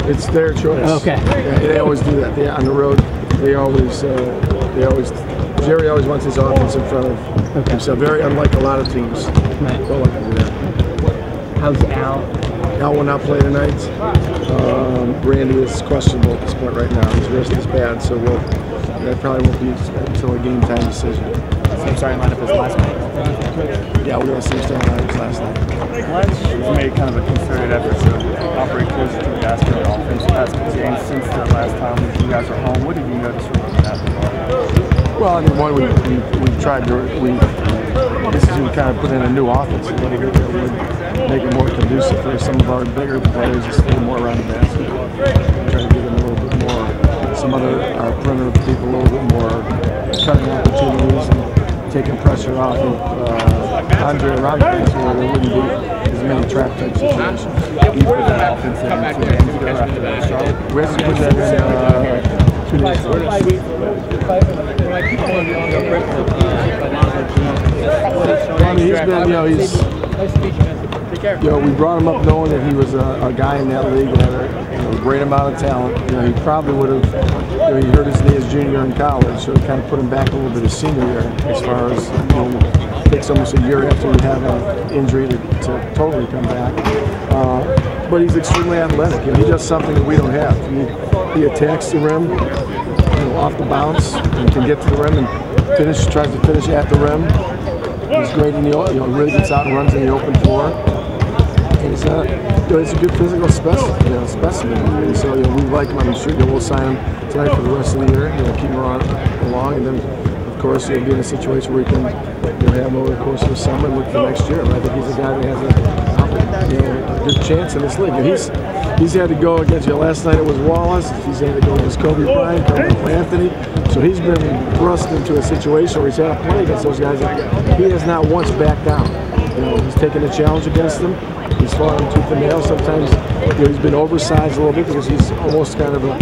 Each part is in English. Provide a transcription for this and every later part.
It's their choice. Okay. Yeah, they always do that. On the road, Jerry always wants his offense in front of himself. Very unlike a lot of teams. Right. Don't like to do that. How's Al? Al will not play tonight. Randy is questionable at this point right now. His wrist is bad, so that probably won't be until a game time decision. Same starting lineup as last night. Yeah, we're going to see starting lineup as last night. He's made kind of a concerted effort to operate closer to the basket on offense the past couple games since the last time you guys were home. What did you notice from that? Well, I mean, one, we tried to, this is we kind of put in a new offense a little bit that would make it more conducive for some of our bigger players to stay more around the basket. Try to give them a little bit more, our perimeter people a little bit more cutting opportunities and taking pressure off of Andre around the basket where there wouldn't be as many trap type situations. You put that offense in 2 games ago after that Charlotte. We have to put that in 2 days ago. We brought him up knowing that he was a guy in that league that had a great amount of talent. He probably would have, he hurt his knee his junior year in college, so it kind of put him back a little bit his senior year as far as, it takes almost a year after you have an injury to totally come back. But he's extremely athletic. He does something that we don't have. He attacks the rim off the bounce and can get to the rim and tries to finish at the rim. He's great in the really gets out and runs in the open floor. He's a good physical specimen. And so we like him. I'm sure we'll sign him tonight for the rest of the year. Keep him along, and then of course he'll be in a situation where we can have him over the course of the summer and look for next year. I think he's a guy that has a good chance in this league. And he's had to go against last night it was Wallace. He's had to go against Kobe Bryant, Carmelo Anthony. So he's been thrust into a situation where he's had to play against those guys. He has not once backed down. He's taken a challenge against them. He's fought him tooth and nail. Sometimes he's been oversized a little bit because he's almost kind of a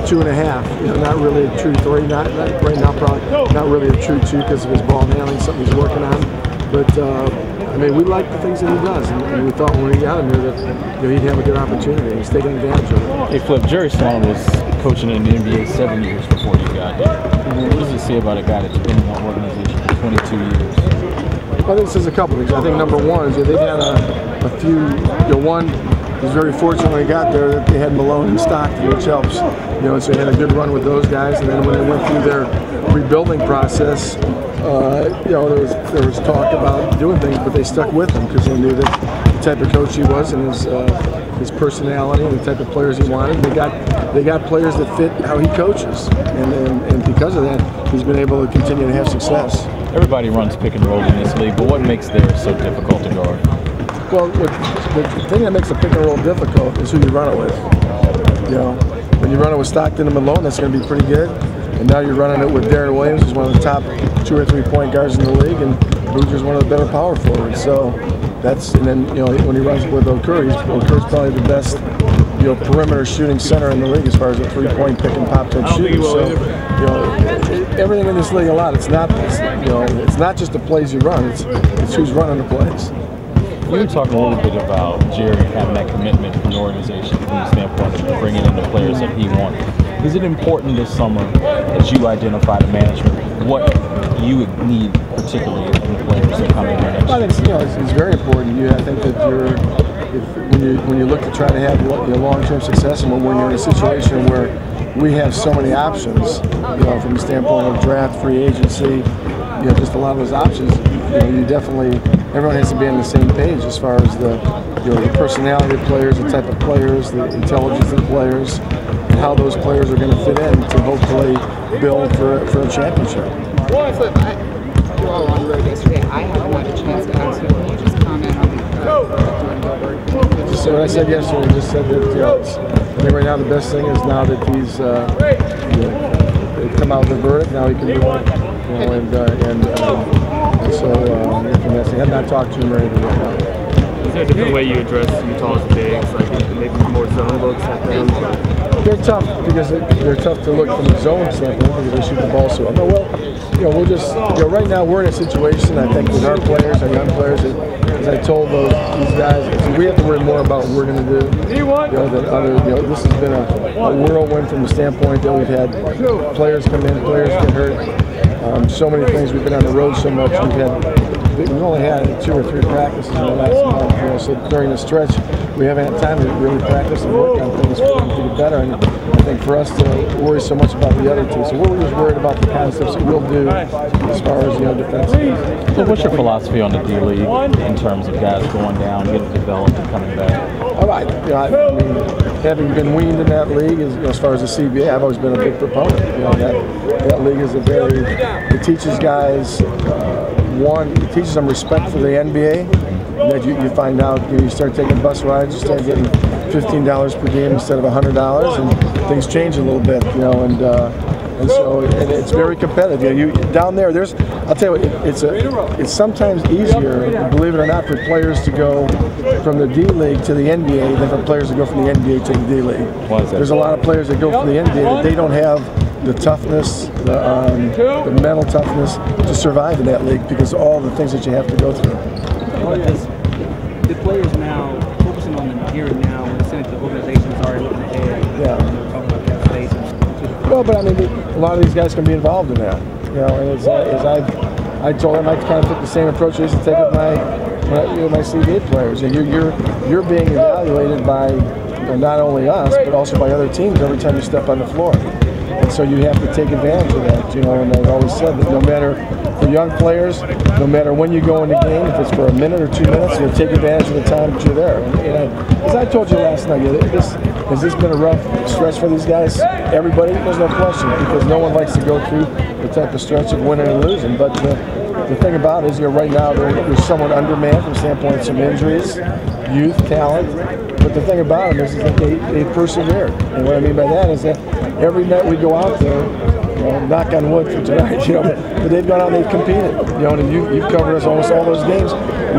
2.5. Not really a true 3. Not right now, probably not really a true 2 because of his ball handling. Something he's working on. But I mean, we like the things that he does, and we thought when we got him here that he'd have a good opportunity. He's taking advantage of it. Hey, Flip, Jerry Sloan was coaching in the NBA 7 years before you got here. What does it say about a guy that's been in that organization for 22 years? I think it says a couple things. I think number one is they've had a few. One, he was very fortunate when he got there that they had Malone and Stockton, which helps. And so he had a good run with those guys. And then when they went through their rebuilding process, there was talk about doing things, but they stuck with him because they knew that the type of coach he was and his personality and the type of players he wanted. They got players that fit how he coaches, and because of that, he's been able to continue to have success. Everybody runs pick and roll in this league, but what makes theirs so difficult to guard? Well, the thing that makes a pick and roll difficult is who you run it with. When you run it with Stockton and Malone, that's going to be pretty good. And now you're running it with Darren Williams, who's one of the top 2 or 3 point guards in the league, and Booger's one of the better power forwards. So and then when he runs it with Okur's probably the best perimeter shooting center in the league as far as a 3-point pick and pop type shooter. So everything in this league a lot. It's not just the plays you run. It's who's running the plays. You were talking a little bit about Jerry having that commitment from the organization from the standpoint of bringing in the players that he wanted. Is it important this summer as you identify the management what you would need particularly in the players that come in here next year? I think it's very important. I think that when you look to try to have long-term success, and when you're in a situation where we have so many options, from the standpoint of draft, free agency, just a lot of those options, everyone has to be on the same page as far as the personality of players, the type of players, the intelligence of the players, and how those players are going to fit in to hopefully build for a championship. Well, Flip, you were all on the road yesterday. I haven't had a chance to ask you. Can you just comment on doing Gilbert? Just what I said yesterday. I just said that I think right now the best thing is now that he's they've come out with a verdict. Now he can move on. So I have not talked to him or anything right now. Is there a different way you address Utah's bigs, like maybe more zone looks at them? They're tough because they're tough to look from the zone standpoint because they shoot the ball so well. we'll just, right now we're in a situation, I think, with our players, our young players, as I told these guys, we have to worry more about what we're going to do, than other, this has been a whirlwind from the standpoint that we've had players come in, players get hurt, so many things, we've been on the road so much, we've only had 2 or 3 practices in the last month, so during the stretch, we haven't had time to really practice and work on things for them to get better, and I think for us to worry so much about the other two, so we're just worried about the concepts that we'll do as far as, defense. So what's your philosophy on the D-League in terms of guys going down, getting developed, and coming back? All right, I mean, having been weaned in that league, as far as the CBA, I've always been a big proponent. That league is it teaches guys, it teaches them respect for the NBA. That you find out, you start taking bus rides, you start getting $15 per game instead of $100, and things change a little bit, and so it's very competitive. Down there, I'll tell you what, it's sometimes easier, believe it or not, for players to go from the D League to the NBA than for players to go from the NBA to the D League. There's a lot of players that go from the NBA that they don't have the toughness, the mental toughness to survive in that league because of all the things that you have to go through. The players now focusing on the here and now, in the sense the organization's already looking ahead. Yeah. Talking about that stage. Well, but I mean, a lot of these guys can be involved in that. And as I told them, I kind of took the same approach I used to take with my CBA players. And you're being evaluated by not only us, but also by other teams every time you step on the floor. And so you have to take advantage of that, and I've always said that no matter, for young players, no matter when you go in the game, if it's for a minute or 2 minutes, take advantage of the time that you're there. As I told you last night, has this been a rough stretch for these guys? Everybody, there's no question, because no one likes to go through the type of stretch of winning and losing. But the thing about it is, right now, they're somewhat undermanned from the standpoint of some injuries, youth, talent. But the thing about them is that they persevered. And what I mean by that is that every night we go out there, knock on wood for tonight, but they've gone out and they've competed. And you've covered us almost all those games.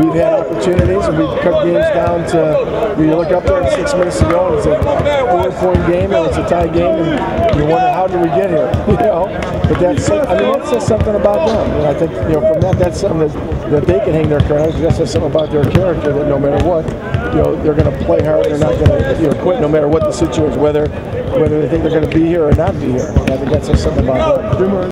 We've had opportunities and we've cut games down to, you look up there 6 minutes to go and it's a 4-point game and it's a tie game and you wonder, how did we get here? But that says something about them. And I think, from that's something that they can hang their credit. That says something about their character, that no matter what, they're going to play hard. They're not going to quit no matter what the situation, whether they think they're going to be here or not be here. I think that says something about them.